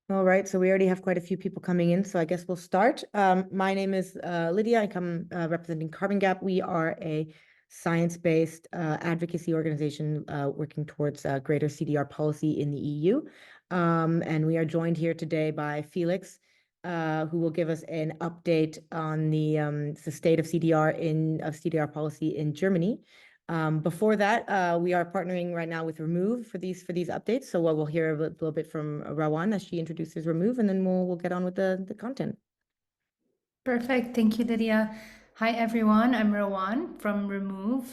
All right, so we already have quite a few people coming in, so I guess we'll start. My name is Lydia. I come representing Carbon Gap. We are a science-based advocacy organization working towards greater CDR policy in the EU. And we are joined here today by Felix, who will give us an update on the state of CDR policy in Germany. Before that, we are partnering right now with Remove for these updates. So we'll hear a little bit from Rawan as she introduces Remove, and then we'll get on with the content. Perfect. Thank you, Lydia. Hi, everyone. I'm Rawan from Remove.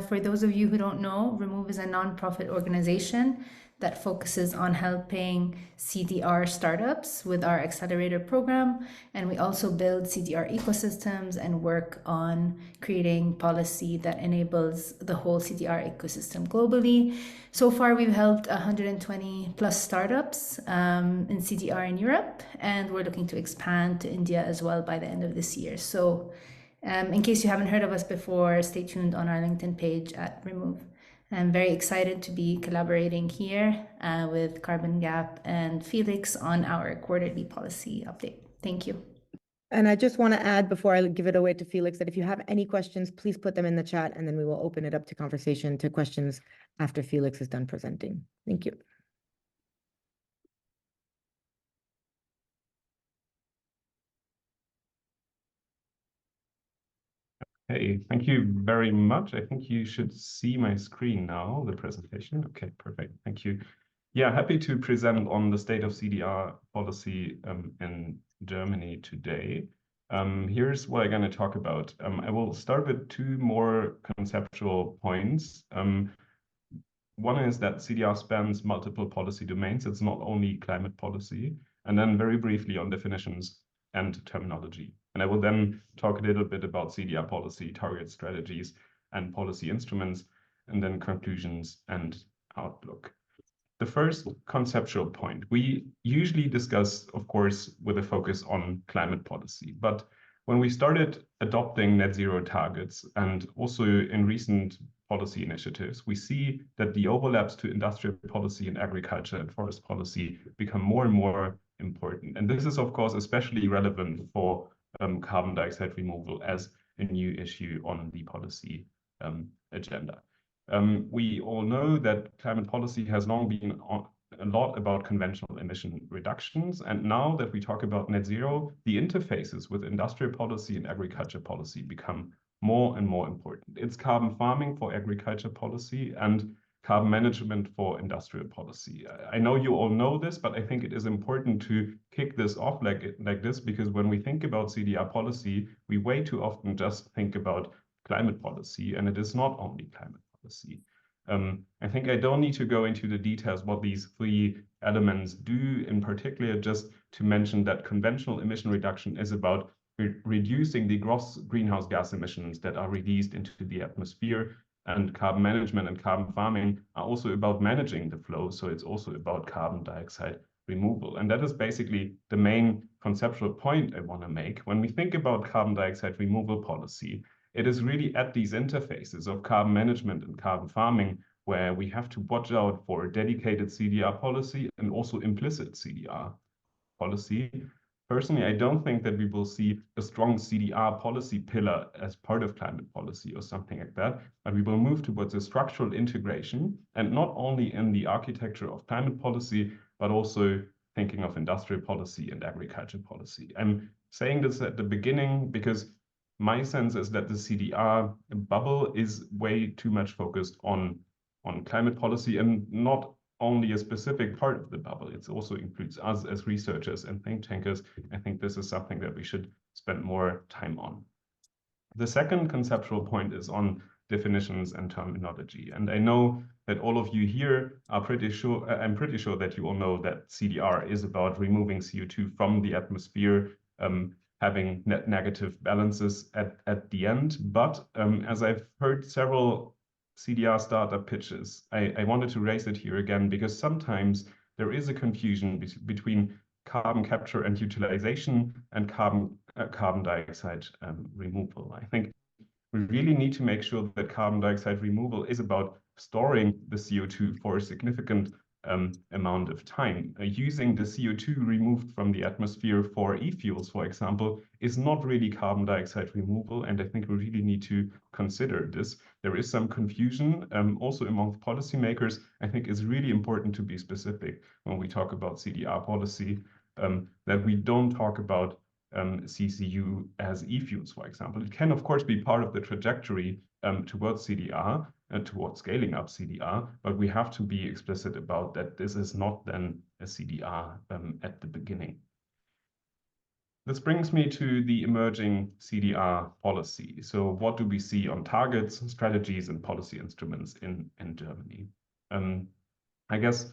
For those of you who don't know, Remove is a nonprofit organization that focuses on helping CDR startups with our accelerator program. And we also build CDR ecosystems and work on creating policy that enables the whole CDR ecosystem globally. So far, we've helped 120 plus startups in CDR in Europe, and we're looking to expand to India as well by the end of this year. So in case you haven't heard of us before, stay tuned on our LinkedIn page at Remove. I'm very excited to be collaborating here with Carbon Gap and Felix on our quarterly policy update. Thank you. And I just want to add before I give it away to Felix that if you have any questions, please put them in the chat, and then we will open it up to conversation, to questions after Felix is done presenting. Thank you. Hey, thank you very much. I think you should see my screen now, the presentation. Okay, perfect. Thank you. Yeah, happy to present on the state of CDR policy in Germany today. Here's what I'm going to talk about. I will start with two more conceptual points. One is that CDR spans multiple policy domains. It's not only climate policy. And then very briefly on definitions and terminology. And I will then talk a little bit about CDR policy, target strategies, and policy instruments, and then conclusions and outlook. The first conceptual point, we usually discuss, of course, with a focus on climate policy. But when we started adopting net zero targets, and also in recent policy initiatives, we see that the overlaps to industrial policy and agriculture and forest policy become more and more important. And this is, of course, especially relevant for carbon dioxide removal as a new issue on the policy agenda. We all know that climate policy has long been a lot about conventional emission reductions. And now that we talk about net zero, the interfaces with industrial policy and agriculture policy become more and more important. It's carbon farming for agriculture policy and carbon management for industrial policy. I know you all know this, but I think it is important to kick this off like this, because when we think about CDR policy, we way too often just think about climate policy, and it is not only climate policy. I think I don't need to go into the details what these three elements do in particular, just to mention that conventional emission reduction is about reducing the gross greenhouse gas emissions that are released into the atmosphere, and carbon management and carbon farming are also about managing the flow. So it's also about carbon dioxide removal. And that is basically the main conceptual point I want to make. When we think about carbon dioxide removal policy, it is really at these interfaces of carbon management and carbon farming where we have to watch out for dedicated CDR policy and also implicit CDR policy. Personally, I don't think that we will see a strong CDR policy pillar as part of climate policy or something like that, but we will move towards a structural integration, and not only in the architecture of climate policy, but also thinking of industrial policy and agriculture policy. I'm saying this at the beginning because my sense is that the CDR bubble is way too much focused on climate policy and not only a specific part of the bubble. It also includes us as researchers and think tankers. I think this is something that we should spend more time on. The second conceptual point is on definitions and terminology. And I know that all of you here are pretty sure, I'm pretty sure that you all know that CDR is about removing CO2 from the atmosphere, having net negative balances at the end. But as I've heard several CDR startup pitches, I wanted to raise it here again, because sometimes there is a confusion between carbon capture and utilization and carbon dioxide removal. I think we really need to make sure that carbon dioxide removal is about storing the CO2 for a significant amount of time. Using the CO2 removed from the atmosphere for e-fuels, for example, is not really carbon dioxide removal, and I think we really need to consider this. There is some confusion also among policymakers. I think it's really important to be specific when we talk about CDR policy, that we don't talk about CCU as e-fuels, for example. It can, of course, be part of the trajectory towards CDR, towards scaling up CDR, but we have to be explicit about that this is not then a CDR at the beginning. This brings me to the emerging CDR policy. So what do we see on targets, strategies, and policy instruments in Germany? I guess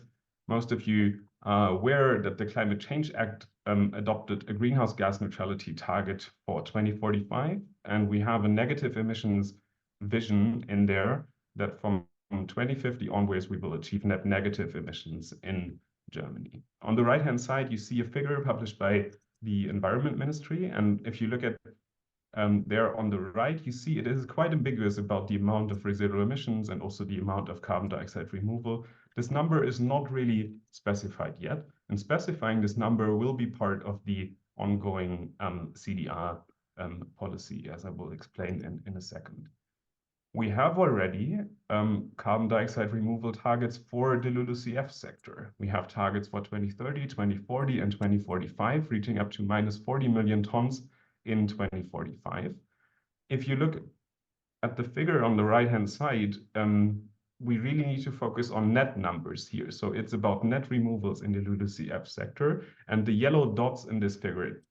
most of you are aware that the Climate Change Act adopted a greenhouse gas neutrality target for 2045, and we have a negative emissions vision in there that from 2050 onwards we will achieve net negative emissions in Germany. On the right-hand side, you see a figure published by the Environment Ministry, and if you look at there on the right, you see it is quite ambiguous about the amount of residual emissions and also the amount of carbon dioxide removal. This number is not really specified yet, and specifying this number will be part of the ongoing CDR policy, as I will explain in a second. We have already carbon dioxide removal targets for the LULUCF sector. We have targets for 2030, 2040, and 2045, reaching up to minus 40 million tons in 2045. If you look at the figure on the right-hand side, we really need to focus on net numbers here. So it's about net removals in the LULUCF sector. And the yellow dots in this figure,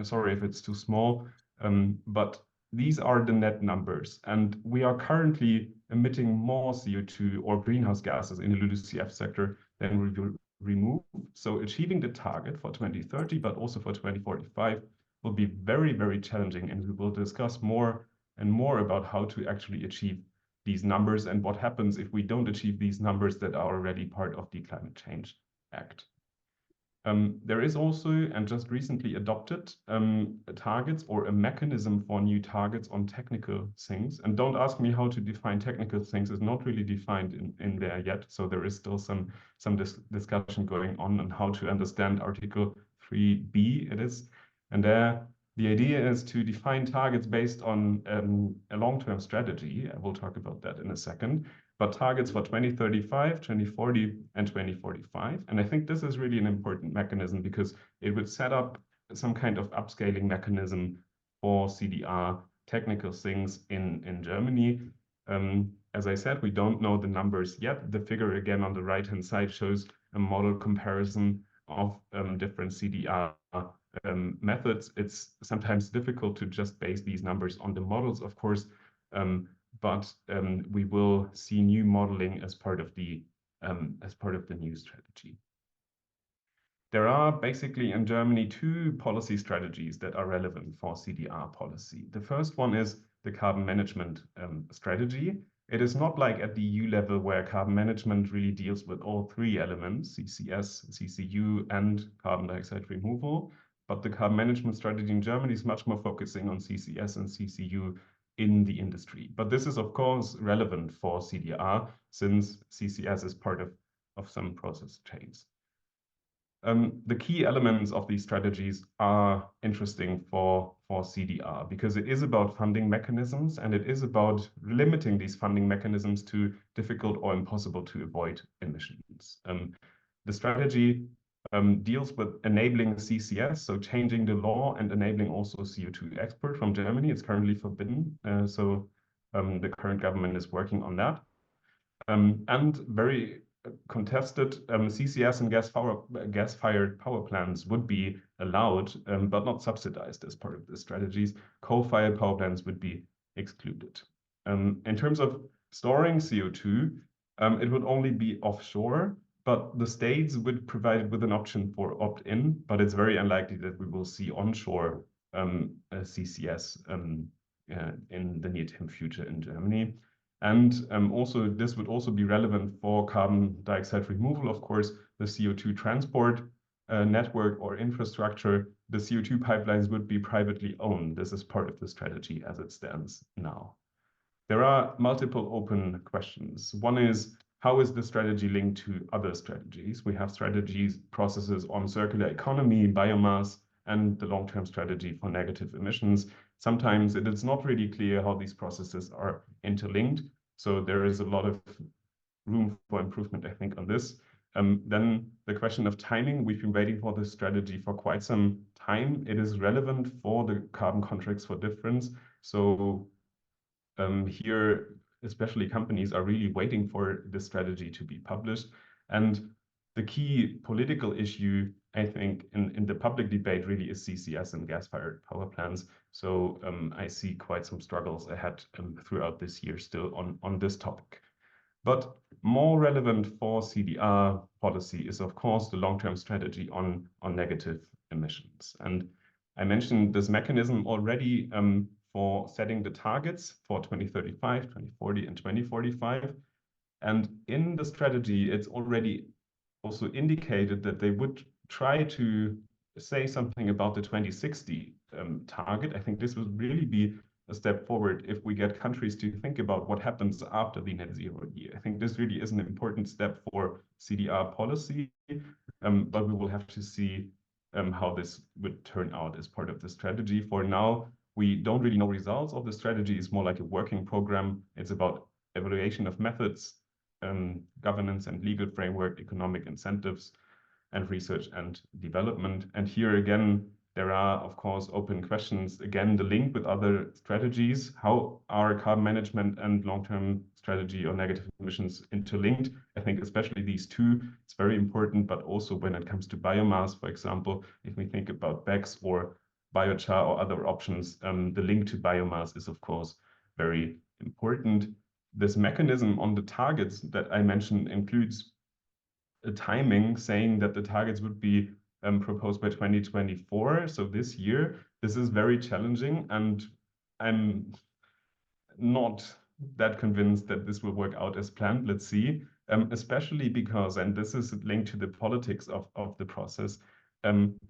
sorry if it's too small, but these are the net numbers. And we are currently emitting more CO2 or greenhouse gases in the LULUCF sector than we will remove. So achieving the target for 2030, but also for 2045, will be very, very challenging. And we will discuss more and more about how to actually achieve these numbers and what happens if we don't achieve these numbers that are already part of the Climate Change Act. There is also, and just recently adopted, targets or a mechanism for new targets on technical things. And don't ask me how to define technical things. It's not really defined in there yet. So there is still some discussion going on how to understand Article 3B it is. And there, the idea is to define targets based on a long-term strategy. I will talk about that in a second. But targets for 2035, 2040, and 2045. And I think this is really an important mechanism because it would set up some kind of upscaling mechanism for CDR technical things in Germany. As I said, we don't know the numbers yet. The figure again on the right-hand side shows a model comparison of different CDR methods. It's sometimes difficult to just base these numbers on the models, of course, but we will see new modeling as part of the new strategy. There are basically in Germany two policy strategies that are relevant for CDR policy. The first one is the carbon management strategy. It is not like at the EU level where carbon management really deals with all three elements, CCS, CCU, and carbon dioxide removal. But the carbon management strategy in Germany is much more focusing on CCS and CCU in the industry. But this is, of course, relevant for CDR since CCS is part of some process chains. The key elements of these strategies are interesting for CDR because it is about funding mechanisms and it is about limiting these funding mechanisms to difficult or impossible to avoid emissions. The strategy deals with enabling CCS, so changing the law and enabling also CO2 export from Germany. It's currently forbidden, so the current government is working on that. And very contested CCS and gas-fired power plants would be allowed, but not subsidized as part of the strategies. Coal-fired power plants would be excluded. In terms of storing CO2, it would only be offshore, but the states would provide it with an option for opt-in, but it's very unlikely that we will see onshore CCS in the near-term future in Germany. And also, this would also be relevant for carbon dioxide removal, of course, the CO2 transport network or infrastructure. The CO2 pipelines would be privately owned. This is part of the strategy as it stands now. There are multiple open questions. One is, how is the strategy linked to other strategies? We have strategies, processes on circular economy, biomass, and the long-term strategy for negative emissions. Sometimes it is not really clear how these processes are interlinked. So there is a lot of room for improvement, I think, on this. Then the question of timing, we've been waiting for this strategy for quite some time. It is relevant for the carbon contracts for difference. So here, especially companies are really waiting for this strategy to be published. And the key political issue, I think, in the public debate really is CCS and gas-fired power plants. So I see quite some struggles ahead throughout this year still on this topic. But more relevant for CDR policy is, of course, the long-term strategy on negative emissions. And I mentioned this mechanism already for setting the targets for 2035, 2040, and 2045. And in the strategy, it's already also indicated that they would try to say something about the 2060 target. I think this would really be a step forward if we get countries to think about what happens after the net zero year. I think this really is an important step for CDR policy, but we will have to see how this would turn out as part of the strategy. For now, we don't really know results of the strategy. It's more like a working program. It's about evaluation of methods, governance and legal framework, economic incentives, and research and development. And here again, there are, of course, open questions. Again, the link with other strategies. How are carbon management and long-term strategy on negative emissions interlinked? I think especially these two, it's very important, but also when it comes to biomass, for example, if we think about BECCS or biochar or other options, the link to biomass is, of course, very important. This mechanism on the targets that I mentioned includes a timing saying that the targets would be proposed by 2024, so this year. This is very challenging, and I'm not that convinced that this will work out as planned. Let's see, especially because, and this is linked to the politics of the process,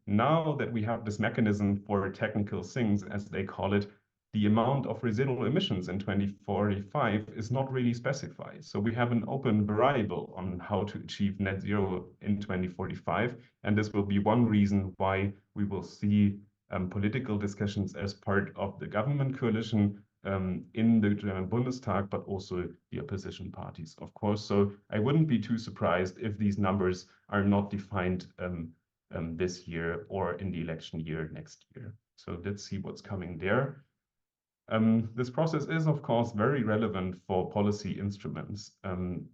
now that we have this mechanism for technical things, as they call it, the amount of residual emissions in 2045 is not really specified. So we have an open variable on how to achieve net zero in 2045. And this will be one reason why we will see political discussions as part of the government coalition in the German Bundestag, but also the opposition parties, of course. So I wouldn't be too surprised if these numbers are not defined this year or in the election year next year. So let's see what's coming there. This process is, of course, very relevant for policy instruments.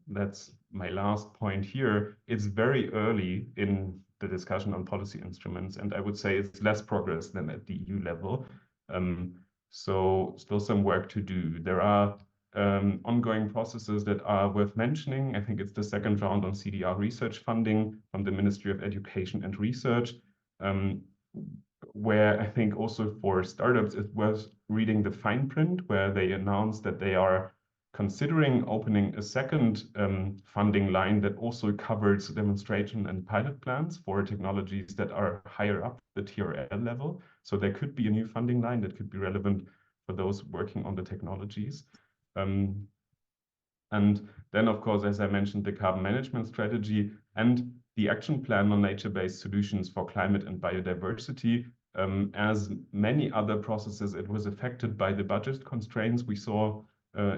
That's my last point here. It's very early in the discussion on policy instruments, and I would say it's less progress than at the EU level. So still some work to do. There are ongoing processes that are worth mentioning. I think it's the second round on CDR research funding from the Ministry of Education and Research, where I think also for startups, it's worth reading the fine print, where they announced that they are considering opening a second funding line that also covers demonstration and pilot plans for technologies that are higher up the TRL level. So there could be a new funding line that could be relevant for those working on the technologies. And then, of course, as I mentioned, the carbon management strategy and the action plan on nature-based solutions for climate and biodiversity. As many other processes, it was affected by the budget constraints we saw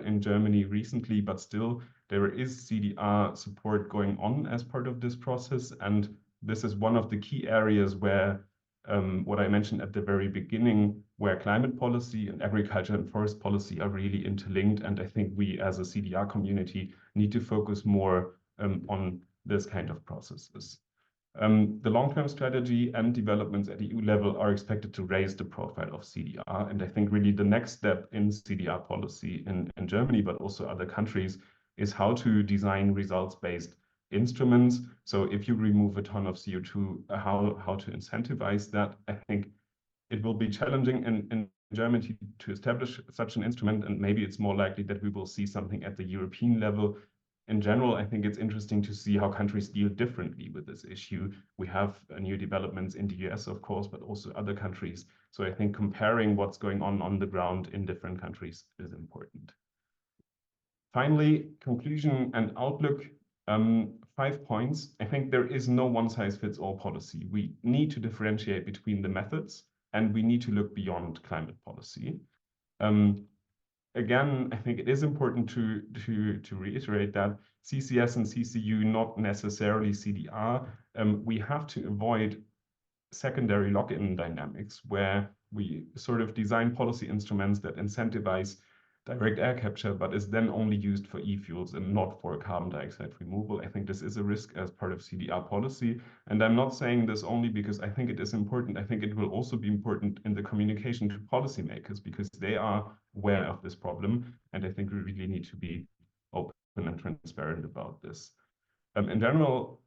in Germany recently, but still there is CDR support going on as part of this process. And this is one of the key areas where what I mentioned at the very beginning, where climate policy and agriculture and forest policy are really interlinked. And I think we as a CDR community need to focus more on this kind of processes. The long-term strategy and developments at EU level are expected to raise the profile of CDR. And I think really the next step in CDR policy in Germany, but also other countries, is how to design results-based instruments. So if you remove a ton of CO2, how to incentivize that. I think it will be challenging in Germany to establish such an instrument, and maybe it's more likely that we will see something at the European level. In general, I think it's interesting to see how countries deal differently with this issue. We have new developments in the US, of course, but also other countries. So I think comparing what's going on the ground in different countries is important. Finally, conclusion and outlook. 5 points. I think there is no one-size-fits-all policy. We need to differentiate between the methods, and we need to look beyond climate policy. Again, I think it is important to reiterate that CCS and CCU, not necessarily CDR, we have to avoid secondary lock-in dynamics where we sort of design policy instruments that incentivize direct air capture, but is then only used for e-fuels and not for carbon dioxide removal. I think this is a risk as part of CDR policy. And I'm not saying this only because I think it is important. I think it will also be important in the communication to policymakers because they are aware of this problem. And I think we really need to be open and transparent about this. In general,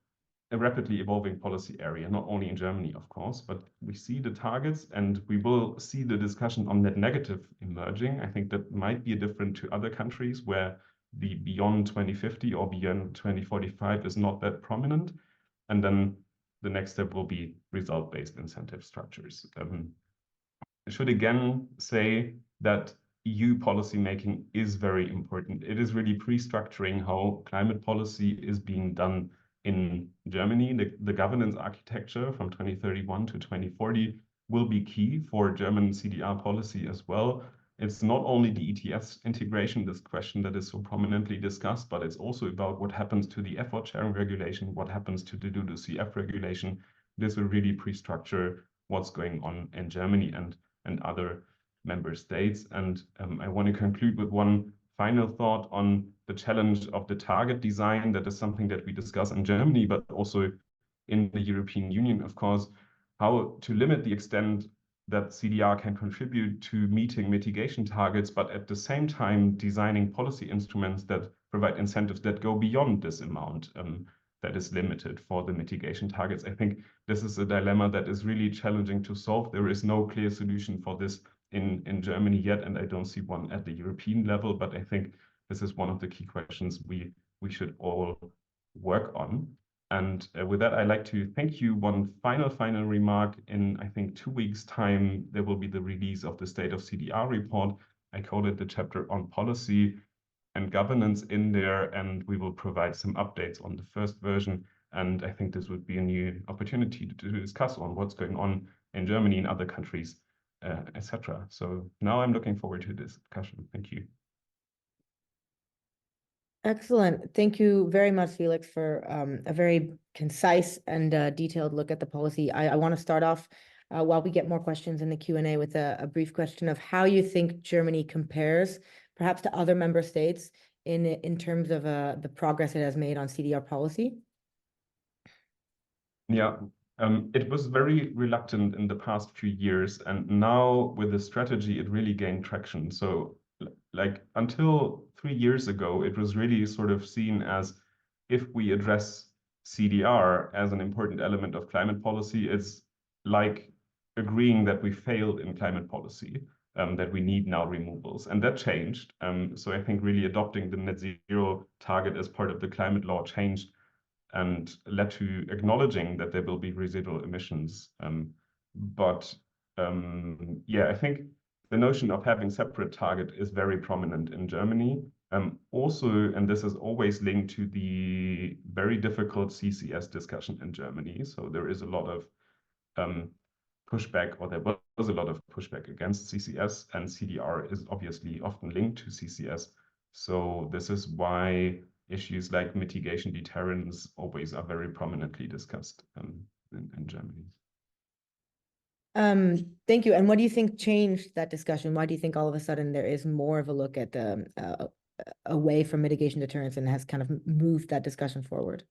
a rapidly evolving policy area, not only in Germany, of course, but we see the targets and we will see the discussion on net negative emerging. I think that might be different to other countries where the beyond 2050 or beyond 2045 is not that prominent. And then the next step will be result-based incentive structures. I should again say that EU policy making is very important. It is really pre-structuring how climate policy is being done in Germany. The governance architecture from 2031 to 2040 will be key for German CDR policy as well. It's not only the ETS integration, this question that is so prominently discussed, but it's also about what happens to the effort sharing regulation, what happens to the CF regulation. This will really pre-structure what's going on in Germany and other member states. And I want to conclude with one final thought on the challenge of the target design. That is something that we discuss in Germany, but also in the European Union, of course, how to limit the extent that CDR can contribute to meeting mitigation targets, but at the same time designing policy instruments that provide incentives that go beyond this amount that is limited for the mitigation targets. I think this is a dilemma that is really challenging to solve. There is no clear solution for this in Germany yet, and I don't see one at the European level, but I think this is one of the key questions we should all work on. And with that, I'd like to thank you. One final remark. In, I think, 2 weeks' time, there will be the release of the State of CDR report. I call it the chapter on policy and governance in there, and we will provide some updates on the first version. And I think this would be a new opportunity to discuss on what's going on in Germany and other countries, etc. So now I'm looking forward to this discussion. Thank you. Excellent. Thank you very much, Felix, for a very concise and detailed look at the policy. I want to start off while we get more questions in the Q&A with a brief question of how you think Germany compares perhaps to other member states in terms of the progress it has made on CDR policy. Yeah, it was very reluctant in the past few years, and now with the strategy, it really gained traction. So like until 3 years ago, it was really sort of seen as if we address CDR as an important element of climate policy, it's like agreeing that we failed in climate policy, that we need now removals. And that changed. So I think really adopting the net zero target as part of the climate law changed and led to acknowledging that there will be residual emissions. Yeah, I think the notion of having separate target is very prominent in Germany. Also, and this is always linked to the very difficult CCS discussion in Germany. So there is a lot of pushback, or there was a lot of pushback against CCS, and CDR is obviously often linked to CCS. So this is why issues like mitigation deterrence always are very prominently discussed in Germany. Thank you. And what do you think changed that discussion? Why do you think all of a sudden there is more of a look at the away from mitigation deterrence and has kind of moved that discussion forward?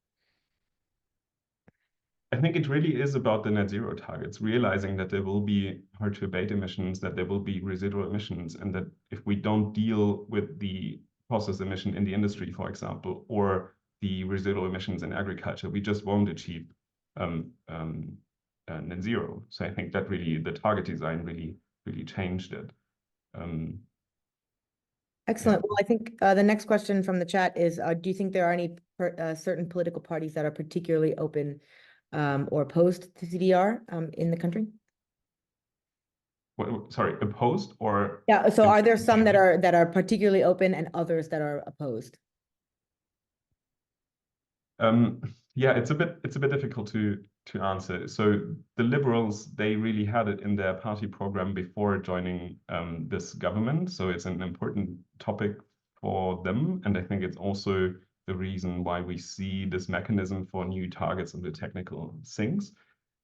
I think it really is about the net zero targets, realizing that there will be hard to abate emissions, that there will be residual emissions, and that if we don't deal with the process emission in the industry, for example, or the residual emissions in agriculture, we just won't achieve net zero. So I think that really the target design really changed it. Excellent. Well, I think the next question from the chat is, do you think there are any certain political parties that are particularly open or opposed to CDR in the country? Sorry, opposed or? Yeah, so are there some that favor? are particularly open and others that are opposed? Yeah, it's a bit difficult to answer. So the Liberals, they really had it in their party program before joining this government. So it's an important topic for them, and I think it's also the reason why we see this mechanism for new targets and the technical things.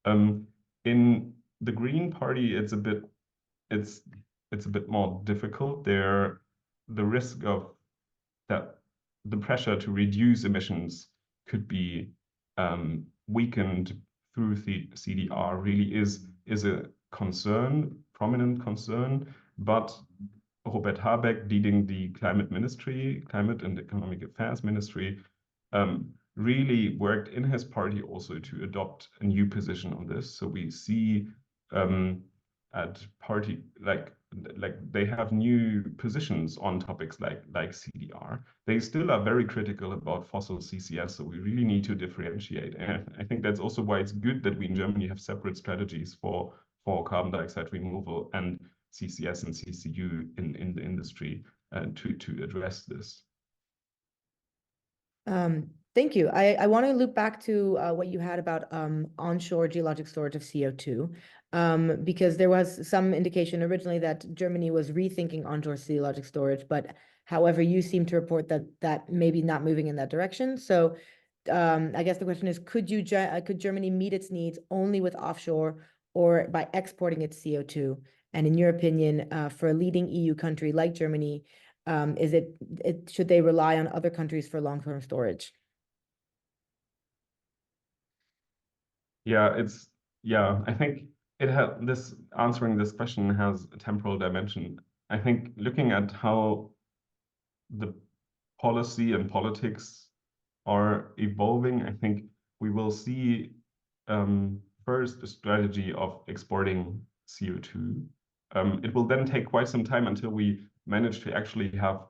In the Green Party, it's a bit more difficult. There, the risk of that the pressure to reduce emissions could be weakened through the CDR really is a concern, prominent concern. But Robert Habeck, leading the climate ministry, climate and economic affairs ministry, really worked in his party also to adopt a new position on this. So we see at party like they have new positions on topics like CDR. They still are very critical about fossil CCS, so we really need to differentiate. And I think that's also why it's good that we in Germany have separate strategies for carbon dioxide removal and CCS and CCU in the industry to address this. Thank you. I want to loop back to what you had about onshore geologic storage of CO2, because there was some indication originally that Germany was rethinking onshore geologic storage, but however, you seem to report that maybe not moving in that direction. So I guess the question is, could Germany meet its needs only with offshore or by exporting its CO2? And in your opinion, for a leading EU country like Germany, should they rely on other countries for long-term storage? I think answering this question has a temporal dimension. I think looking at how the policy and politics are evolving, I think we will see first a strategy of exporting CO2. It will then take quite some time until we manage to actually have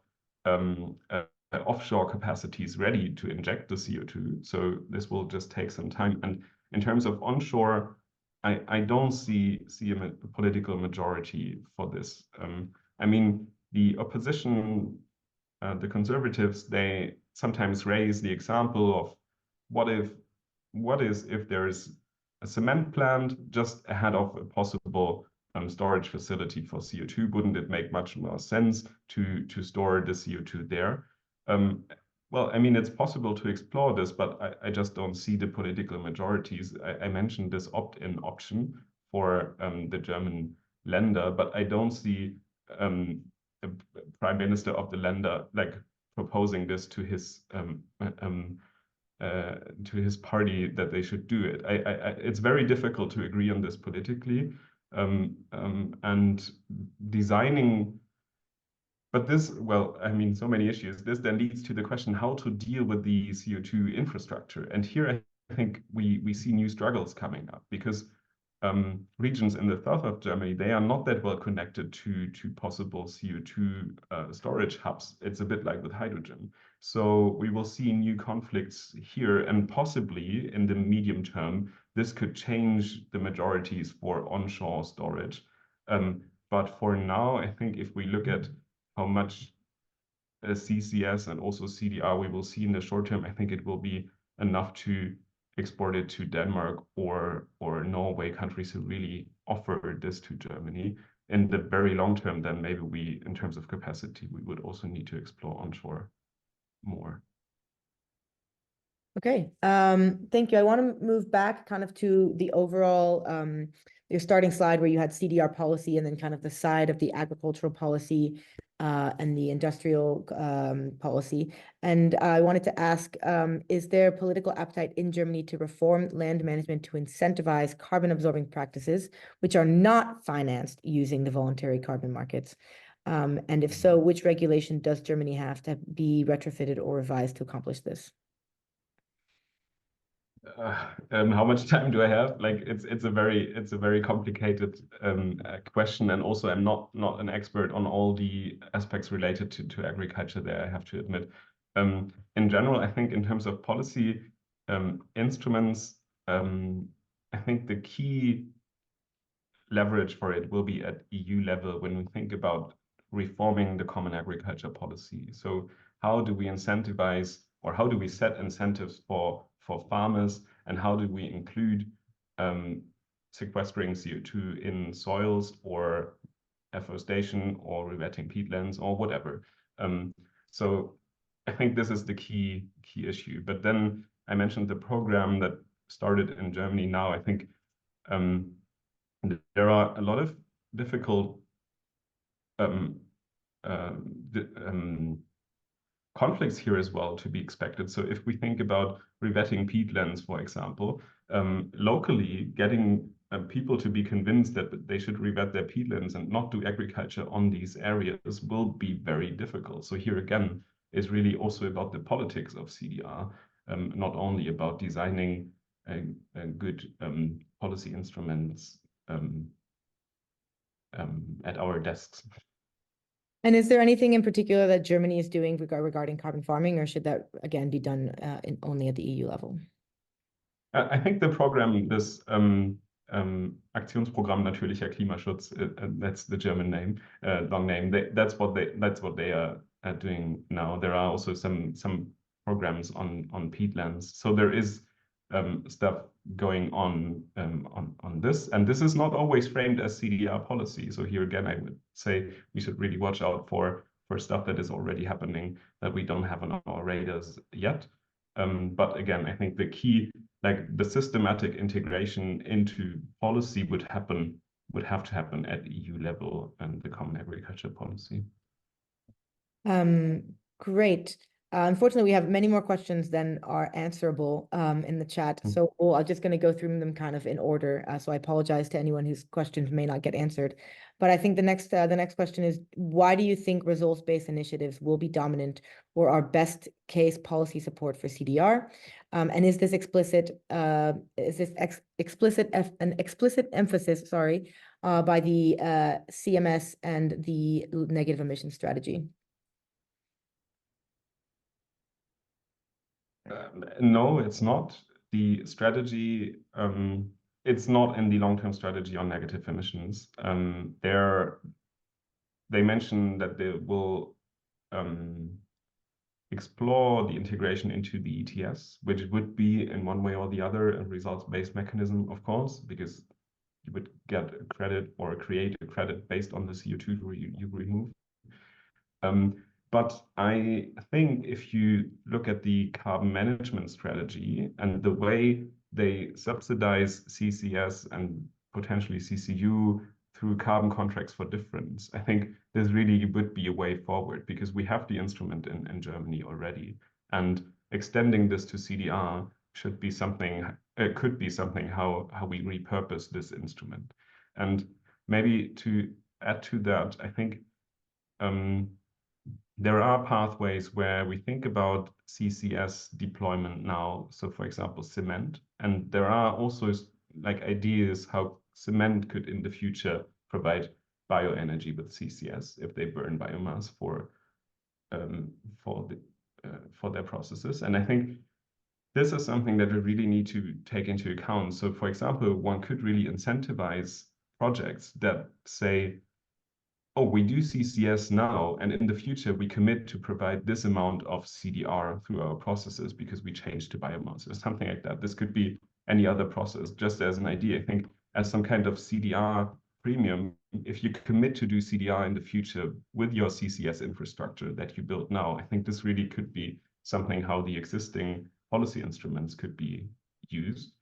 offshore capacities ready to inject the CO2. So this will just take some time. And in terms of onshore, I don't see a political majority for this. I mean, the opposition, the conservatives, they sometimes raise the example of what if there is a cement plant just ahead of a possible storage facility for CO2? Wouldn't it make much more sense to store the CO2 there? Well, I mean, it's possible to explore this, but I just don't see the political majorities. I mentioned this opt-in option for the German Länder, but I don't see a prime minister of the Länder like proposing this to his party that they should do it. It's very difficult to agree on this politically, and designing. But this, well, I mean, so many issues. This then leads to the question how to deal with the CO2 infrastructure. And here I think we see new struggles coming up because regions in the south of Germany, they are not that well connected to possible CO2 storage hubs. It's a bit like with hydrogen. So we will see new conflicts here, and possibly in the medium term, this could change the majorities for onshore storage. But for now, I think if we look at how much CCS and also CDR we will see in the short term, I think it will be enough to export it to Denmark or Norway, countries who really offer this to Germany. In the very long term, then maybe we, in terms of capacity, we would also need to explore onshore more. Okay, thank you. I want to move back kind of to the overall, your starting slide where you had CDR policy and then kind of the side of the agricultural policy and the industrial policy. And I wanted to ask, is there political appetite in Germany to reform land management to incentivize carbon absorbing practices, which are not financed using the voluntary carbon markets? And if so, which regulation does Germany have to be retrofitted or revised to accomplish this? How much time do I have? Like it's a very complicated question, and also I'm not an expert on all the aspects related to agriculture there, I have to admit. In general, I think in terms of policy instruments, I think the key leverage for it will be at EU level when we think about reforming the common agriculture policy. So how do we incentivize, or how do we set incentives for farmers, and how do we include sequestering CO2 in soils, or afforestation, or rewetting peatlands, or whatever. So I think this is the key issue. But then I mentioned the program that started in Germany now. I think there are a lot of difficult conflicts here as well to be expected. So if we think about rewetting peatlands, for example, locally getting people to be convinced that they should rewet their peatlands and not do agriculture on these areas will be very difficult. So here again is really also about the politics of CDR, not only about designing a good policy instruments at our desks. And is there anything in particular that Germany is doing regarding carbon farming, or should that again be done only at the EU level? I think the program, this Aktionsprogramm Natürlicher Klimaschutz, that's the German name, long name. That's what they are doing now. There are also some programs on peatlands. So there is stuff going on this, and this is not always framed as CDR policy. So here again, I would say we should really watch out for stuff that is already happening that we don't have on our radars yet. But again, I think the key, like the systematic integration into policy would have to happen at EU level and the common agriculture policy. Great. Unfortunately, we have many more questions than are answerable in the chat. So I'm just going to go through them kind of in order. So I apologize to anyone whose questions may not get answered. But I think the next question is, why do you think results-based initiatives will be dominant or our best case policy support for CDR? And is this an explicit emphasis, by the CMS and the negative emission strategy? No, it's not. The strategy, it's not in the long-term strategy on negative emissions. They mention that they will explore the integration into the ETS, which would be in one way or the other a results-based mechanism, of course, because you would get a credit or create a credit based on the CO2 you remove. But I think if you look at the carbon management strategy and the way they subsidize CCS and potentially CCU through carbon contracts for difference, I think this really would be a way forward, because we have the instrument in Germany already. And extending this to CDR should be something, could be something how we repurpose this instrument. And maybe to add to that, I think there are pathways where we think about CCS deployment now. So for example, cement, and there are also like ideas how cement could in the future provide bioenergy with CCS if they burn biomass for their processes. And I think this is something that we really need to take into account. So for example, one could really incentivize projects that say, oh, we do CCS now, and in the future, we commit to provide this amount of CDR through our processes because we changed to biomass or something like that. This could be any other process, just as an idea. I think as some kind of CDR premium, if you commit to do CDR in the future with your CCS infrastructure that you build now, I think this really could be something how the existing policy instruments could be used.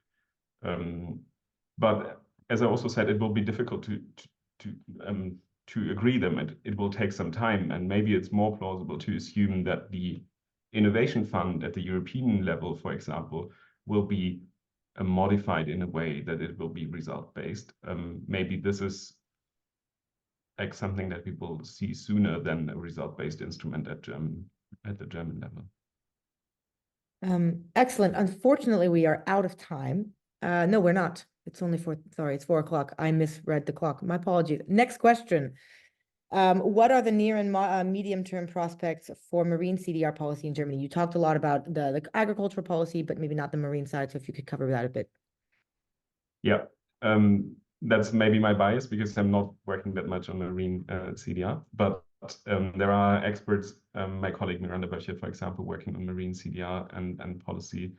But as I also said, it will be difficult to agree them. It will take some time, and maybe it's more plausible to assume that the innovation fund at the European level, for example, will be modified in a way that it will be result-based. Maybe this is like something that we will see sooner than a result-based instrument at the German level. Excellent. Unfortunately, we are out of time. No, we're not. It's only it's 4 o'clock. I misread the clock. My apologies. Next question. What are the near and medium-term prospects for marine CDR policy in Germany? You talked a lot about the agricultural policy, but maybe not the marine side. So if you could cover that a bit. Yeah. that's maybe my bias because I'm not working that much on marine CDR, but there are experts, my colleague Miranda Böttcher, for example, working on marine CDR and policy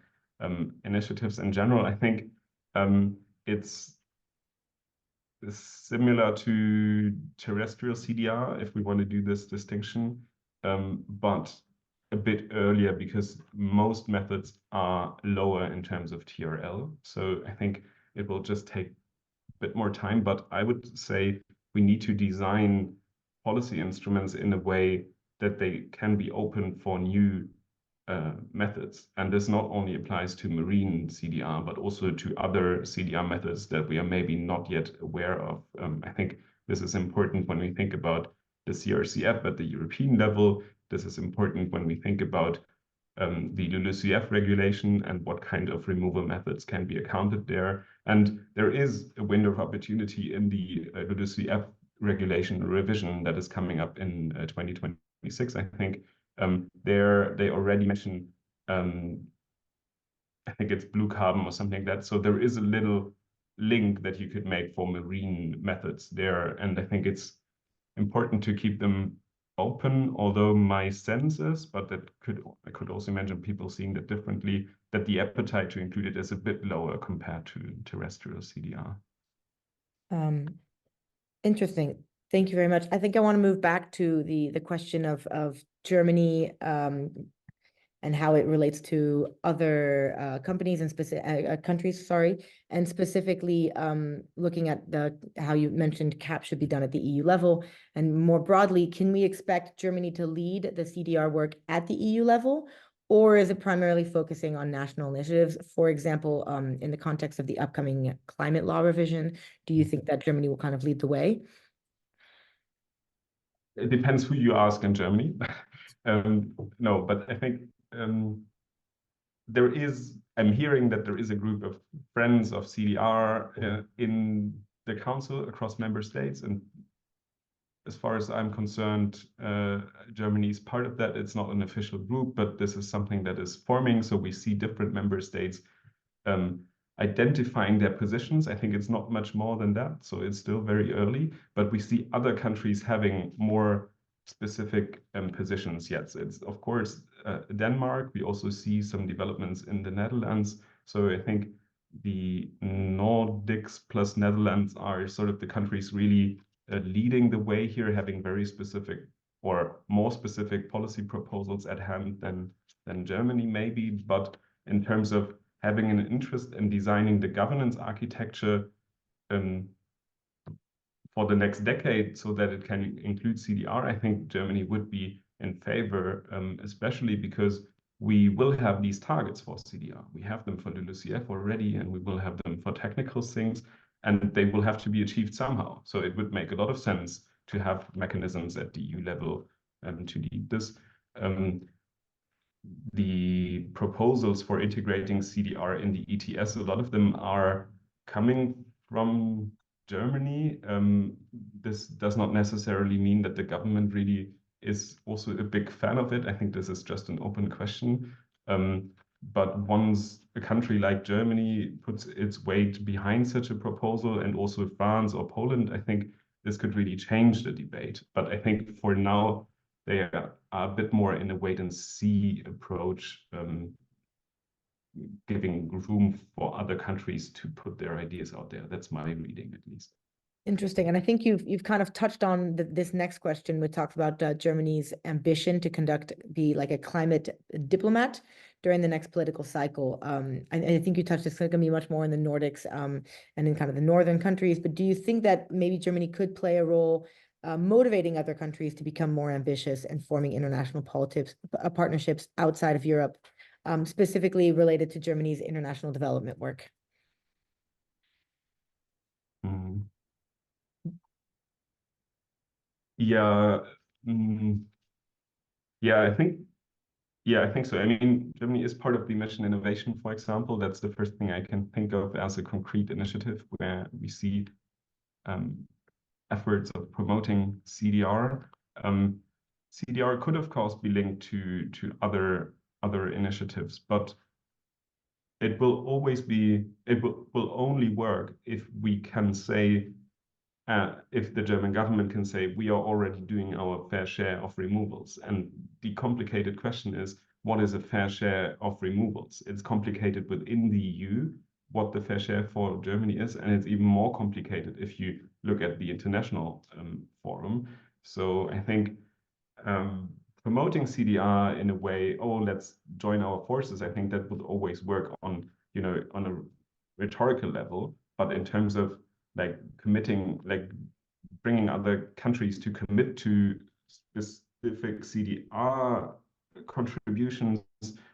initiatives in general. I think it's similar to terrestrial CDR if we want to do this distinction, but a bit earlier because most methods are lower in terms of TRL. So I think it will just take bit more time, but I would say we need to design policy instruments in a way that they can be open for new methods. And this not only applies to marine CDR, but also to other CDR methods that we are maybe not yet aware of. I think this is important when we think about the CRCF at the European level. This is important when we think about the LULUCF regulation and what kind of removal methods can be accounted there. And there is a window of opportunity in the LULUCF regulation revision that is coming up in 2026, I think. They already mention, I think it's blue carbon or something like that. So there is a little link that you could make for marine methods there. And I think it's important to keep them open, although my sense is, but I could also imagine people seeing that differently, that the appetite to include it is a bit lower compared to terrestrial CDR. Interesting. Thank you very much. I think I want to move back to the question of Germany and how it relates to other companies and specific countries, sorry, and specifically looking at how you mentioned CAP should be done at the EU level, and more broadly, can we expect Germany to lead the CDR work at the EU level, or is it primarily focusing on national initiatives? For example, in the context of the upcoming climate law revision, do you think that Germany will kind of lead the way? It depends who you ask in Germany. No, but I think I'm hearing that there is a group of friends of CDR in the council across member states. And as far as I'm concerned, Germany is part of that. It's not an official group, but this is something that is forming. So we see different member states identifying their positions. I think it's not much more than that. So it's still very early, but we see other countries having more specific positions. Yes, it's of course Denmark. We also see some developments in the Netherlands. So I think the Nordics plus Netherlands are sort of the countries really leading the way here, having very specific or more specific policy proposals at hand than Germany maybe. But in terms of having an interest in designing the governance architecture for the next decade so that it can include CDR, I think Germany would be in favor, especially because we will have these targets for CDR. We have them for LULUCF already, and we will have them for technical things, and they will have to be achieved somehow. So it would make a lot of sense to have mechanisms at the EU level to lead this. The proposals for integrating CDR in the ETS, a lot of them are coming from Germany. This does not necessarily mean that the government really is also a big fan of it. I think this is just an open question. But once a country like Germany puts its weight behind such a proposal, and also France or Poland, I think this could really change the debate. But I think for now, they are a bit more in a wait-and-see approach, giving room for other countries to put their ideas out there. That's my reading, at least. Interesting. And I think you've kind of touched on this next question, which talks about Germany's ambition to be like a climate diplomat during the next political cycle. I think you touched, it's going to be much more in the Nordics and in kind of the northern countries. But do you think that maybe Germany could play a role motivating other countries to become more ambitious and forming international partnerships outside of Europe, specifically related to Germany's international development work? Yeah, I think so. I mean, Germany is part of the Mission Innovation, for example. That's the first thing I can think of as a concrete initiative where we see efforts of promoting CDR. CDR could, of course, be linked to other initiatives, but it will always be, it will only work if we can say, if the German government can say, we are already doing our fair share of removals. And the complicated question is, what is a fair share of removals? It's complicated within the EU, what the fair share for Germany is, and it's even more complicated if you look at the international forum. So I think promoting CDR in a way, oh, let's join our forces, I think that would always work on, you know, on a rhetorical level, but in terms of like committing, like bringing other countries to commit to specific CDR contributions,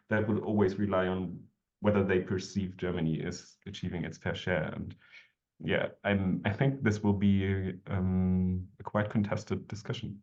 that would always rely on whether they perceive Germany as achieving its fair share. And yeah, I think this will be a quite contested discussion.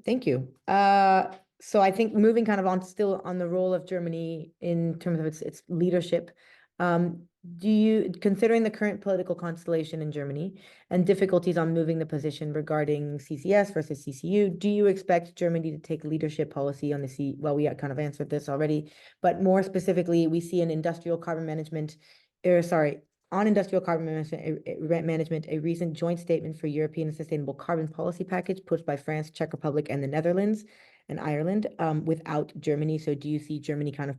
Thank you. So I think moving kind of on still on the role of Germany in terms of its leadership, do you, considering the current political constellation in Germany and difficulties on moving the position regarding CCS versus CCU, do you expect Germany to take leadership policy on the well, we kind of answered this already, but more specifically, we see an industrial carbon management, on industrial carbon management, a recent joint statement for European sustainable carbon policy package pushed by France, Czech Republic, and the Netherlands and Ireland, without Germany. So do you see Germany kind of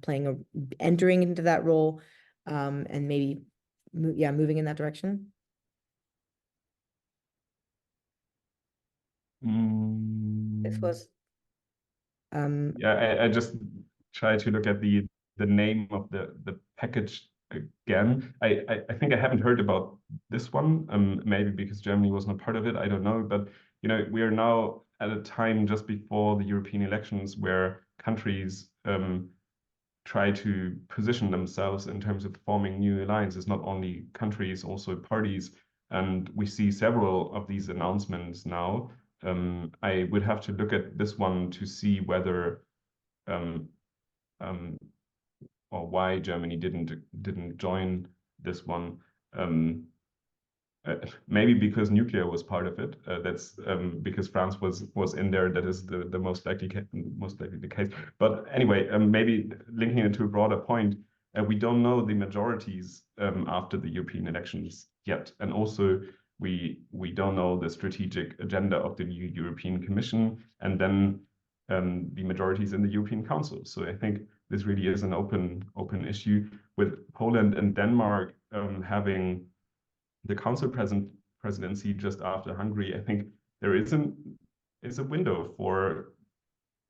entering into that role, and maybe, moving in that direction? This was, yeah, I just try to look at the name of the package again. I think I haven't heard about this one, maybe because Germany was not part of it, I don't know. But you know, we are now at a time just before the European elections where countries try to position themselves in terms of forming new alliances, not only countries, also parties. And we see several of these announcements now. I would have to look at this one to see whether or why Germany didn't join this one. Maybe because nuclear was part of it. That's because France was in there. That is the most likely the case. But anyway, maybe linking it to a broader point, we don't know the majorities after the European elections yet, and also we don't know the strategic agenda of the new European Commission, and then the majorities in the European Council. So I think this really is an open issue, with Poland and Denmark having the council presidency just after Hungary. I think there is a window for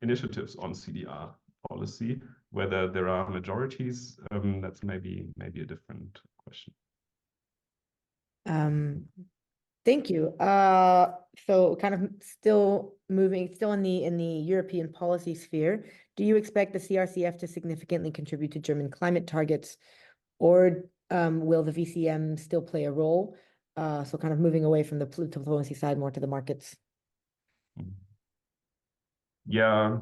initiatives on CDR policy. Whether there are majorities, that's maybe a different question. Thank you. So kind of still in the European policy sphere, do you expect the CRCF to significantly contribute to German climate targets, or will the VCM still play a role? So kind of moving away from the diplomacy side more to the markets. Yeah,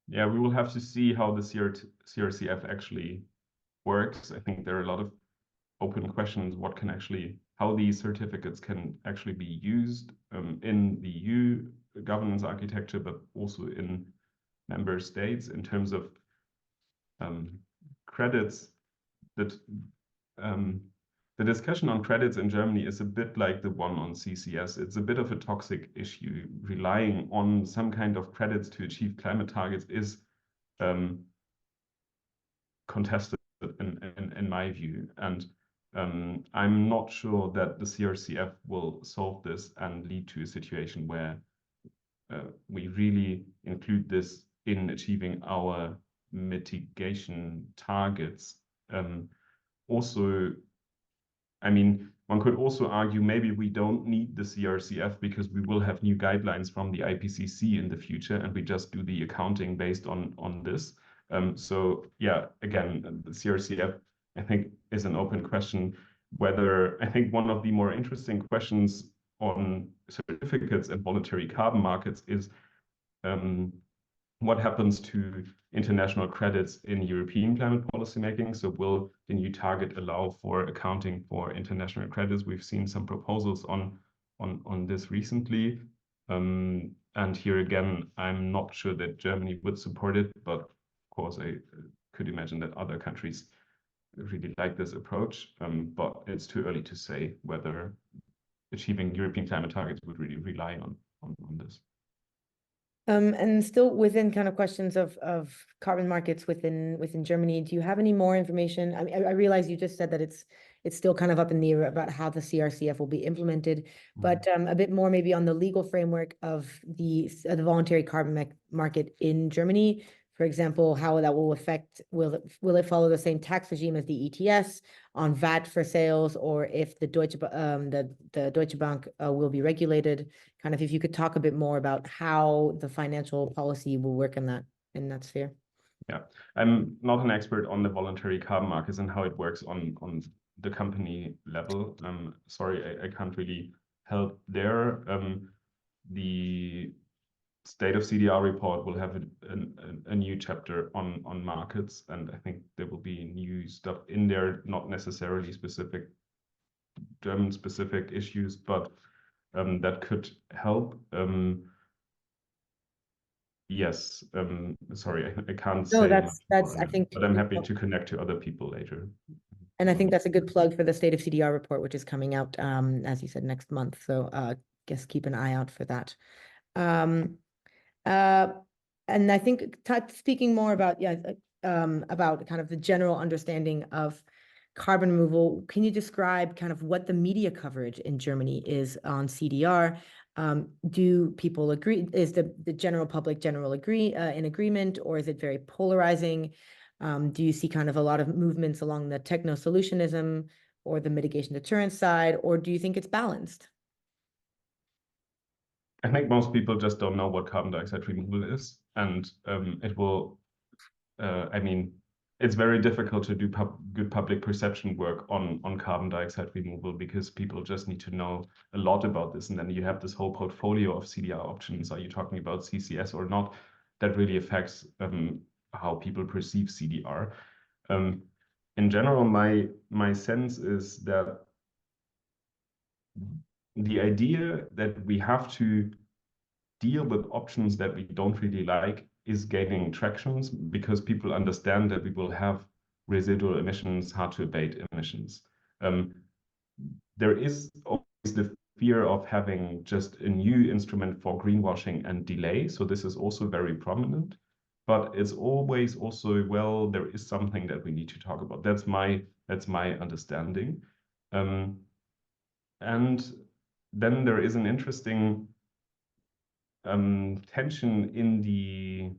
we will have to see how the CRCF actually works. I think there are a lot of open questions. How these certificates can actually be used in the EU governance architecture, but also in member states in terms of credits. That the discussion on credits in Germany is a bit like the one on CCS. It's a bit of a toxic issue. Relying on some kind of credits to achieve climate targets is contested in my view. And I'm not sure that the CRCF will solve this and lead to a situation where we really include this in achieving our mitigation targets. Also, I mean, one could also argue maybe we don't need the CRCF because we will have new guidelines from the IPCC in the future, and we just do the accounting based on this. So yeah, again, the CRCF, I think, is an open question. Whether, I think one of the more interesting questions on certificates and voluntary carbon markets is what happens to international credits in European climate policy making? So will the new target allow for accounting for international credits? We've seen some proposals on this recently. And here again, I'm not sure that Germany would support it, but of course I could imagine that other countries really like this approach. But it's too early to say whether achieving European climate targets would really rely on this. And still within kind of questions of carbon markets within Germany, do you have any more information? I mean, I realize you just said that it's still kind of up in the air about how the CRCF will be implemented, but a bit more maybe on the legal framework of the voluntary carbon market in Germany. For example, how that will affect, will it follow the same tax regime as the ETS on VAT for sales, or if the Deutsche Bank will be regulated? Kind of if you could talk a bit more about how the financial policy will work in that sphere. Yeah, I'm not an expert on the voluntary carbon markets and how it works on the company level. Sorry, I can't really help there. The State of CDR report will have a new chapter on markets, and I think there will be new stuff in there, not necessarily German-specific issues, but that could help. Yes, sorry, I can't say much that's more, I think, but I'm happy to connect to other people later. and I think that's a good plug for the State of CDR report, which is coming out, as you said, next month. So guess keep an eye out for that. And I think speaking more about about kind of the general understanding of carbon removal, can you describe kind of what the media coverage in Germany is on CDR? Do people agree? Is the general public in agreement, or is it very polarizing? Do you see kind of a lot of movements along the techno-solutionism or the mitigation deterrence side, or do you think it's balanced? I think most people just don't know what carbon dioxide removal is, and it will. I mean, it's very difficult to do good public perception work on carbon dioxide removal because people just need to know a lot about this, and then you have this whole portfolio of CDR options. Are you talking about CCS or not? That really affects how people perceive CDR. In general, my sense is that the idea that we have to deal with options that we don't really like is gaining traction because people understand that we will have residual emissions, hard to abate emissions. There is always the fear of having just a new instrument for greenwashing and delay. So this is also very prominent, but it's always also, well, there is something that we need to talk about. That's my understanding. And then there is an interesting tension in the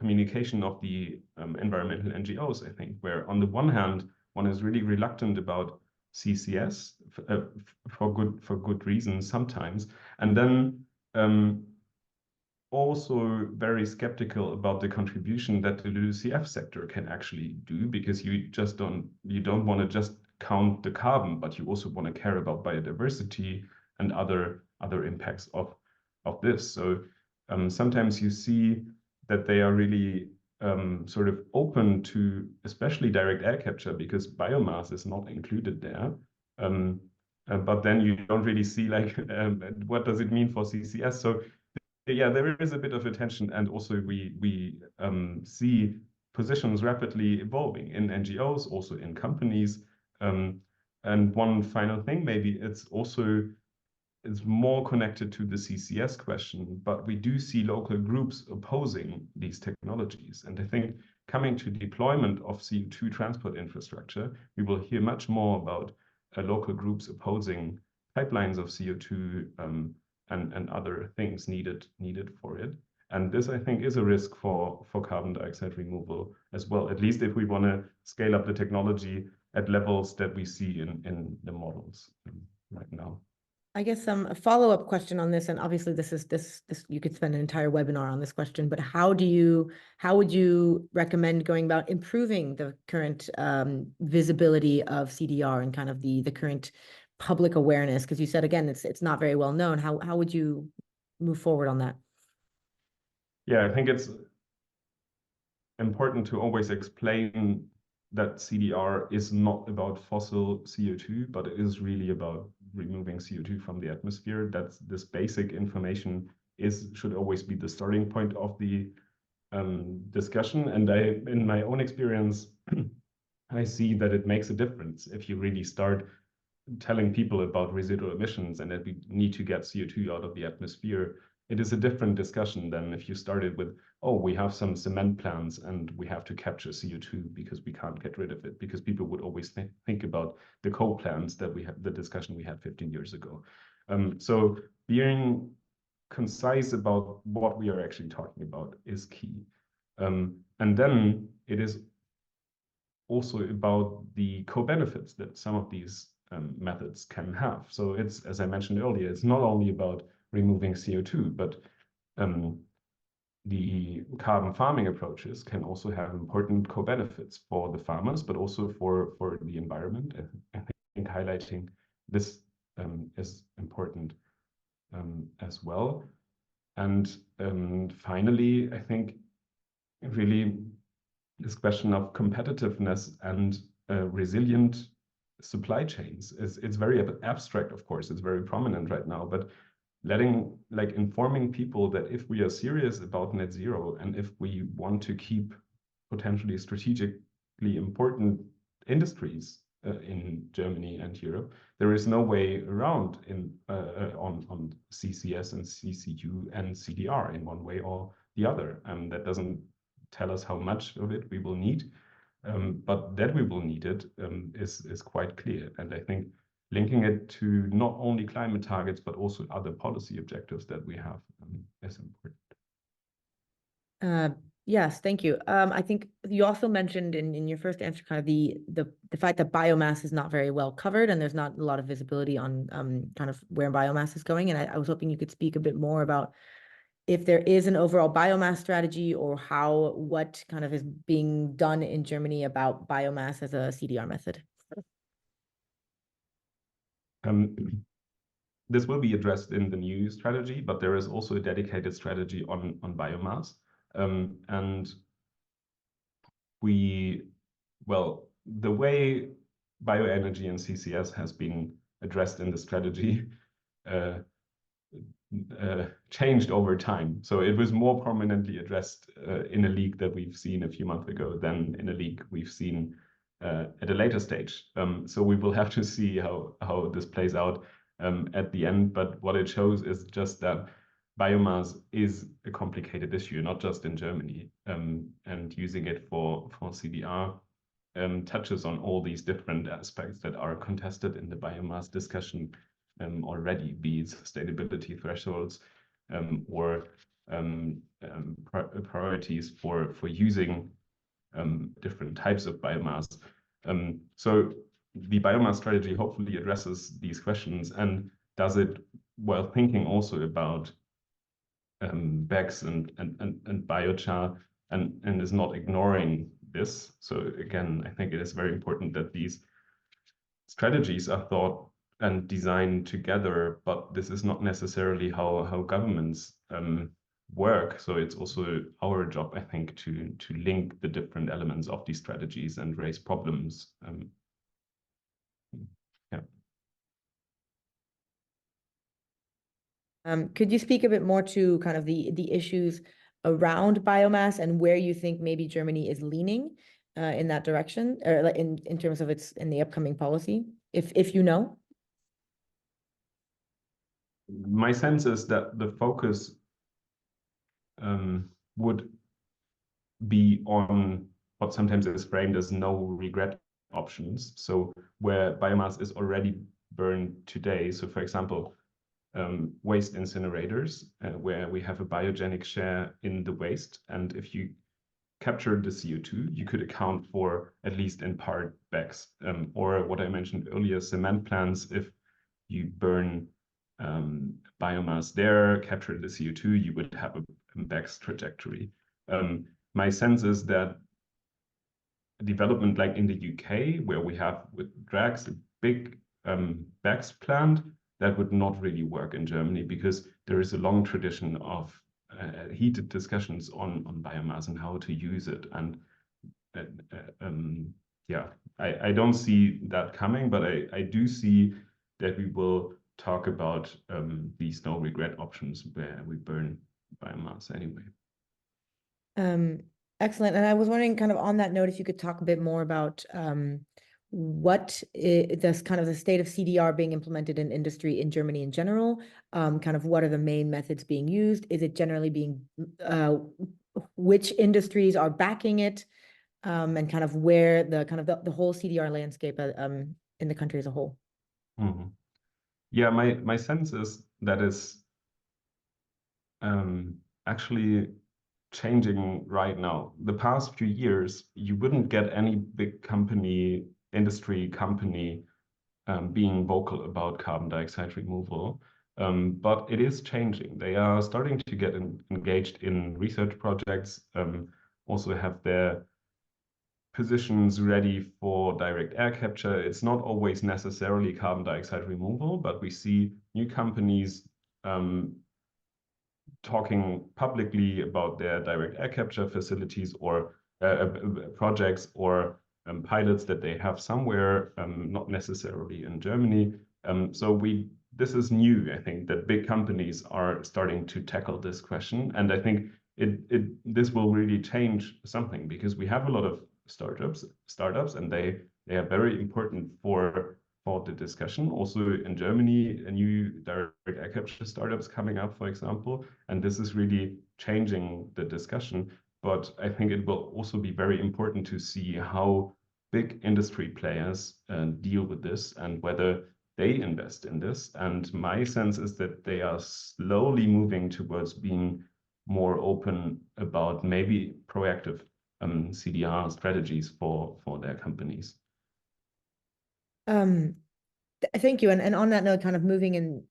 communication of the environmental NGOs, I think, where on the one hand, one is really reluctant about CCS for good reasons sometimes, and then also very skeptical about the contribution that the LULUCF sector can actually do, because you don't want to just count the carbon, but you also want to care about biodiversity and other impacts of this. So sometimes you see that they are really sort of open to especially direct air capture because biomass is not included there. But then you don't really see like what does it mean for CCS? So yeah, there is a bit of a tension, and also we see positions rapidly evolving in NGOs, also in companies. And one final thing, maybe it's more connected to the CCS question, but we do see local groups opposing these technologies. And I think coming to deployment of CO2 transport infrastructure, we will hear much more about local groups opposing pipelines of CO2 and other things needed for it. And this, I think, is a risk for carbon dioxide removal as well, at least if we want to scale up the technology at levels that we see in the models right now. I guess a follow-up question on this, and obviously this you could spend an entire webinar on this question, but how would you recommend going about improving the current visibility of CDR and kind of the current public awareness? Because you said again it's not very well known. How would you move forward on that? Yeah, I think it's important to always explain that CDR is not about fossil CO2, but it is really about removing CO2 from the atmosphere. That's this basic information should always be the starting point of the discussion. And in my own experience, I see that it makes a difference if you really start telling people about residual emissions and that we need to get CO2 out of the atmosphere. It is a different discussion than if you started with, oh, we have some cement plants and we have to capture CO2 because we can't get rid of it, because people would always think about the coal plants that we had, the discussion we had 15 years ago. So being concise about what we are actually talking about is key. And then it is also about the co-benefits that some of these methods can have. So it's, as I mentioned earlier, it's not only about removing CO2, but the carbon farming approaches can also have important co-benefits for the farmers, but also for the environment. I think highlighting this is important as well. And finally, I think really this question of competitiveness and resilient supply chains it's very abstract, of course, it's very prominent right now, but informing people that if we are serious about net zero and if we want to keep potentially strategically important industries in Germany and Europe, there is no way around on CCS and CCU and CDR in one way or the other. That doesn't tell us how much of it we will need, but that we will need it is quite clear. And I think linking it to not only climate targets, but also other policy objectives that we have is important. Yes, thank you. I think you also mentioned in your first answer kind of the fact that biomass is not very well covered and there's not a lot of visibility on kind of where biomass is going. And I was hoping you could speak a bit more about if there is an overall biomass strategy or what kind of is being done in Germany about biomass as a CDR method. This will be addressed in the new strategy, but there is also a dedicated strategy on biomass. And the way bioenergy and CCS has been addressed in the strategy changed over time. So it was more prominently addressed in a leak that we've seen a few months ago than in a leak we've seen at a later stage. So we will have to see how this plays out at the end. But what it shows is just that biomass is a complicated issue, not just in Germany. And using it for CDR touches on all these different aspects that are contested in the biomass discussion already, be it sustainability thresholds or priorities for using different types of biomass. So the biomass strategy hopefully addresses these questions and does it while thinking also about BECCS and biochar and is not ignoring this. So again, I think it is very important that these strategies are thought and designed together, but this is not necessarily how governments work. So it's also our job, I think, to link the different elements of these strategies and raise problems. Could you speak a bit more to kind of the issues around biomass and where you think maybe Germany is leaning in that direction, or in terms of in the upcoming policy, if you know? My sense is that the focus would be on what sometimes is framed as no regret options. So where biomass is already burned today. So for example, waste incinerators, where we have a biogenic share in the waste. And if you capture the CO2, you could account for, at least in part, BECCS. Or what I mentioned earlier, cement plants, if you burn biomass there, capture the CO2, you would have a BECCS trajectory. My sense is that development like in the UK, where we have with Drax a big BECCS plant, that would not really work in Germany because there is a long tradition of heated discussions on biomass and how to use it. And I don't see that coming, but I do see that we will talk about these no regret options where we burn biomass anyway. Excellent. And I was wondering, kind of on that note, if you could talk a bit more about what this kind of the state of CDR being implemented in industry in Germany in general. Kind of what are the main methods being used? Is it generally being which industries are backing it, and kind of where the whole CDR landscape in the country as a whole? Mm-hmm. Yeah, my sense is that is actually changing right now. The past few years, you wouldn't get any big industry company being vocal about carbon dioxide removal. But it is changing. They are starting to get engaged in research projects, also have their positions ready for direct air capture. It's not always necessarily carbon dioxide removal, but we see new companies talking publicly about their direct air capture facilities or projects or pilots that they have somewhere, not necessarily in Germany. So this is new, I think, that big companies are starting to tackle this question. And I think this will really change something, because we have a lot of startups, and they are very important for the discussion. Also in Germany, a new direct air capture startups coming up, for example, and this is really changing the discussion. But I think it will also be very important to see how big industry players deal with this and whether they invest in this. And my sense is that they are slowly moving towards being more open about maybe proactive CDR strategies for their companies. Thank you. And on that note, kind of moving in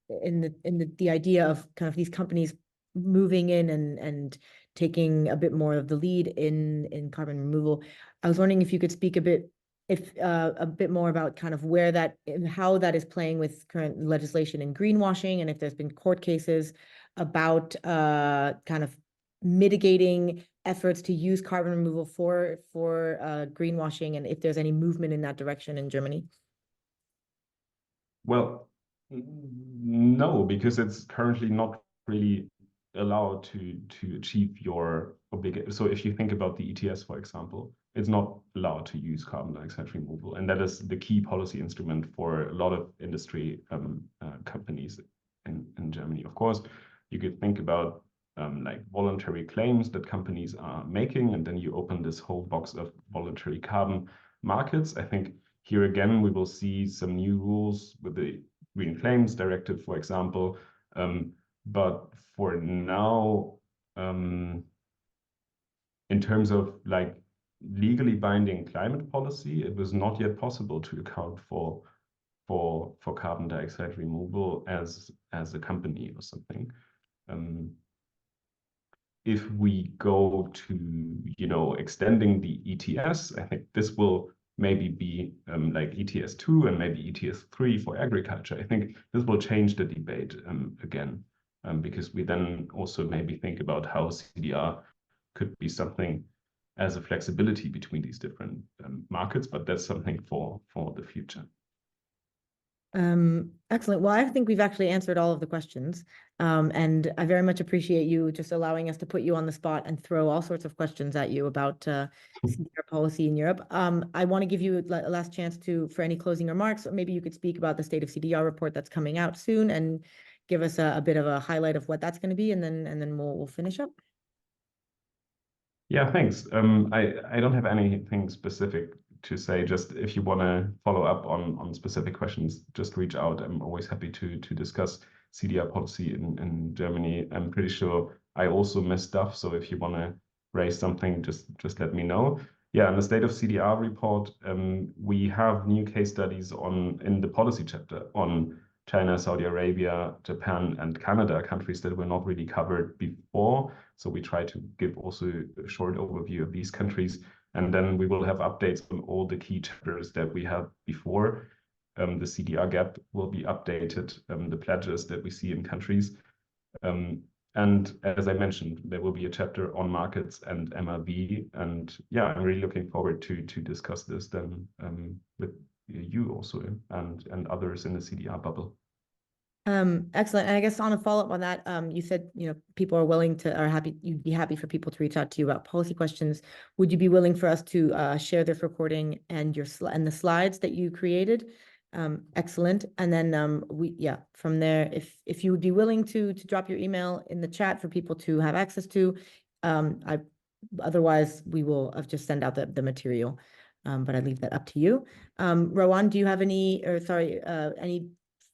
the idea of kind of these companies moving in and taking a bit more of the lead in carbon removal, I was wondering if you could speak a bit more about kind of how that is playing with current legislation in greenwashing, and if there's been court cases about kind of mitigating efforts to use carbon removal for greenwashing, and if there's any movement in that direction in Germany. Well, no, because it's currently not really allowed to achieve your obligation. So if you think about the ETS, for example, it's not allowed to use carbon dioxide removal, and that is the key policy instrument for a lot of industry companies in Germany. Of course, you could think about like voluntary claims that companies are making, and then you open this whole box of voluntary carbon markets. I think here again, we will see some new rules with the Green Claims Directive, for example. But for now, in terms of like legally binding climate policy, it was not yet possible to account for carbon dioxide removal as a company or something. If we go to extending the ETS, I think this will maybe be like ETS2 and maybe ETS3 for agriculture. I think this will change the debate again, because we then also maybe think about how CDR could be something as a flexibility between these different markets, but that's something for the future. Excellent. Well, I think we've actually answered all of the questions. And I very much appreciate you just allowing us to put you on the spot and throw all sorts of questions at you about CDR policy in Europe. I want to give you a last chance for any closing remarks. Maybe you could speak about the State of CDR report that's coming out soon and give us a bit of a highlight of what that's going to be, and then we'll finish up. Yeah, thanks. I don't have anything specific to say. Just if you want to follow up on specific questions, just reach out. I'm always happy to discuss CDR policy in Germany. I'm pretty sure I also miss stuff, so if you want to raise something, just let me know. Yeah, in the State of CDR report, we have new case studies in the policy chapter on China, Saudi Arabia, Japan, and Canada, countries that were not really covered before. So we try to give also a short overview of these countries. And then we will have updates on all the key chapters that we had before. The CDR gap will be updated, the pledges that we see in countries. And as I mentioned, there will be a chapter on markets and MRV. And yeah, I'm really looking forward to discuss this then with you also and others in the CDR bubble. Excellent. And I guess on a follow-up on that, you said, people are willing to, are happy, you'd be happy for people to reach out to you about policy questions. Would you be willing for us to share this recording and and the slides that you created? Excellent. And then from there, if you would be willing to drop your email in the chat for people to have access to, otherwise we will just send out the material. But I leave that up to you. Rowan, do you have any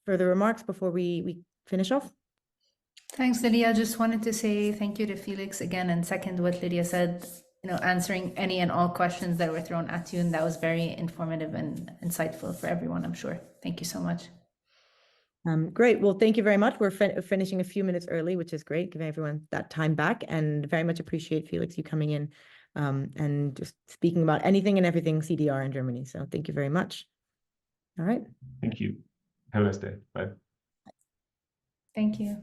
further remarks before we finish off? Thanks, Lydia. Just wanted to say thank you to Felix again and second what Lydia said, answering any and all questions that were thrown at you. And that was very informative and insightful for everyone, I'm sure. Thank you so much. Great. Well, thank you very much. We're finishing a few minutes early, which is great, giving everyone that time back, and very much appreciate, Felix, you coming in and just speaking about anything and everything CDR in Germany. So thank you very much. All right. Thank you. Have a nice day. Bye. Thank you.